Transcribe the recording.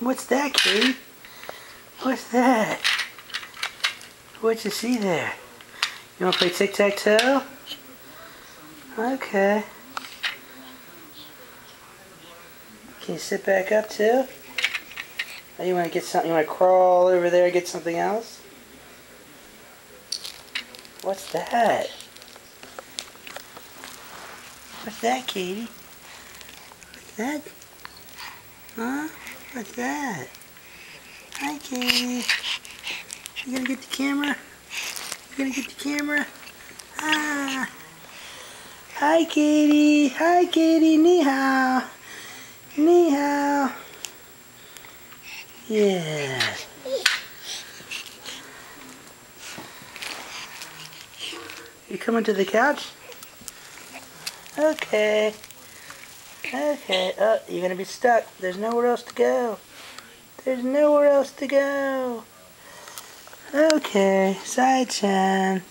What's that, Katie? What's that? What you see there? You want to play tic-tac-toe? Okay. Can you sit back up too? Oh, you want to get something? You want to crawl over there and get something else? What's that? What's that, Katie? What's that? Huh? What's that? Hi, Katie. You gonna get the camera? You gonna get the camera? Ah. Hi, Katie. Hi, Katie. Ni hao. Ni hao. Yeah. You coming to the couch? Okay. Okay. Oh, you're gonna be stuck. There's nowhere else to go. There's nowhere else to go. Okay. Side-chan.